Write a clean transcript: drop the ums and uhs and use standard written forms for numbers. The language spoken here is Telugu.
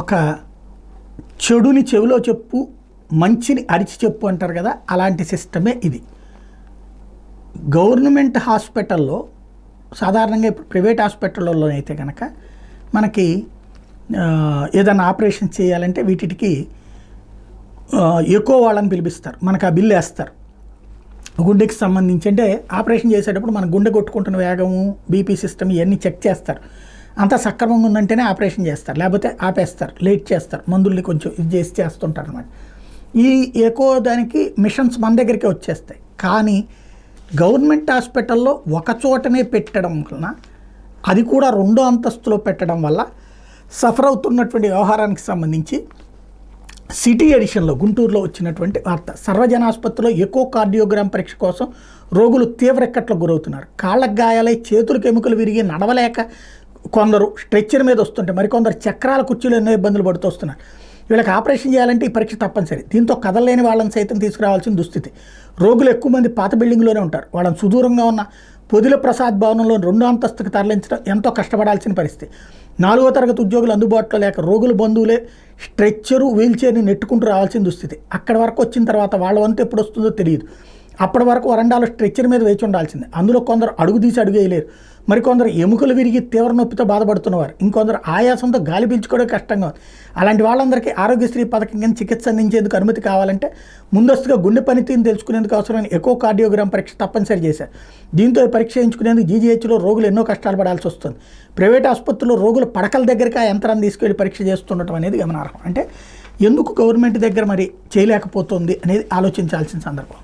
ఒక చెడుని చెవిలో చెప్పు, మంచిని అరిచి చెప్పు అంటారు కదా, అలాంటి సిస్టమే ఇది. గవర్నమెంట్ హాస్పిటల్లో సాధారణంగా ఇప్పుడు ప్రైవేట్ హాస్పిటల్లో అయితే కనుక మనకి ఏదైనా ఆపరేషన్ చేయాలంటే వీటికి ఎక్కువ వాళ్ళని పిలిపిస్తారు, మనకు ఆ బిల్లు వేస్తారు. గుండెకి సంబంధించి అంటే ఆపరేషన్ చేసేటప్పుడు మన గుండె కొట్టుకుంటున్న వేగము, బీపీ సిస్టమ్ ఇవన్నీ చెక్ చేస్తారు. అంతా సక్రమంగా ఉందంటేనే ఆపరేషన్ చేస్తారు, లేకపోతే ఆపేస్తారు, లేట్ చేస్తారు, మందుల్ని కొంచెం ఇది చేసి చేస్తుంటారు అనమాట. ఈ ఎక్కువ దానికి మిషన్స్ మన దగ్గరికే వచ్చేస్తాయి. కానీ గవర్నమెంట్ హాస్పిటల్లో ఒక చోటనే పెట్టడం వలన, అది కూడా 2వ అంతస్తులో పెట్టడం వల్ల సఫర్ అవుతున్నటువంటి వ్యవహారానికి సంబంధించి సిటీ ఎడిషన్లో గుంటూరులో వచ్చినటువంటి వార్త. సర్వజన ఆసుపత్రిలో ఎకో కార్డియోగ్రామ్ పరీక్ష కోసం రోగులు తీవ్ర ఇక్కట్లకు గురవుతున్నారు. కాళ్ళకు గాయాలై చేతులకు ఎముకలు విరిగి నడవలేక కొందరు స్ట్రెచ్చర్ మీద వస్తుంటే, మరికొందరు చక్రాల కుర్చీలో ఎన్నో ఇబ్బందులు పడుతూ వస్తున్నారు. వీళ్ళకి ఆపరేషన్ చేయాలంటే ఈ పరీక్ష తప్పనిసరి. దీంతో కదలలేని వాళ్ళని సైతం తీసుకురావాల్సిన దుస్థితి. రోగులు ఎక్కువ మంది పాత బిల్డింగ్లోనే ఉంటారు. వాళ్ళని సుదూరంగా ఉన్న పొదిల ప్రసాద్ భవనంలో 2వ అంతస్తుకు తరలించడం ఎంతో కష్టపడాల్సిన పరిస్థితి. 4వ తరగతి ఉద్యోగులు అందుబాటులో లేక రోగుల బంధువులే స్ట్రెచ్చరు, వీల్చైర్ని నెట్టుకుంటూ రావాల్సిన దుస్థితి. అక్కడి వరకు వచ్చిన తర్వాత వాళ్ళ వంతు ఎప్పుడు వస్తుందో తెలియదు. అప్పటి వరకు వరండాలో స్ట్రెచ్చర్ మీద వేచి ఉండాల్సిందే. అందులో కొందరు అడుగు తీసి అడుగు వేయలేరు, మరికొందరు ఎముకలు విరిగి తీవ్ర నొప్పితో బాధపడుతున్నవారు, ఇంకొందరు ఆయాసంతో గాలి పీల్చుకోవడం కష్టంగా ఉంది. అలాంటి వాళ్ళందరికీ ఆరోగ్యశ్రీ పథకం కింద చికిత్స అందించేందుకు అనుమతి కావాలంటే ముందస్తుగా గుండె పనితీరుని తెలుసుకునేందుకు అవసరమైన ఎకో కార్డియోగ్రామ్ పరీక్ష తప్పనిసరి చేశారు. దీంతో ఈ పరీక్ష చేయించుకునేందుకు జీజీహెచ్లో రోగులు ఎన్నో కష్టాలు పడాల్సి వస్తుంది. ప్రైవేట్ ఆసుపత్రుల్లో రోగులు పడకల దగ్గరికి ఆ యంత్రాన్ని తీసుకెళ్లి పరీక్ష చేస్తుండటం అనేది గమనార్హం. అంటే ఎందుకు గవర్నమెంట్ దగ్గర మరి చేయలేకపోతుంది అనేది ఆలోచించాల్సిన సందర్భం.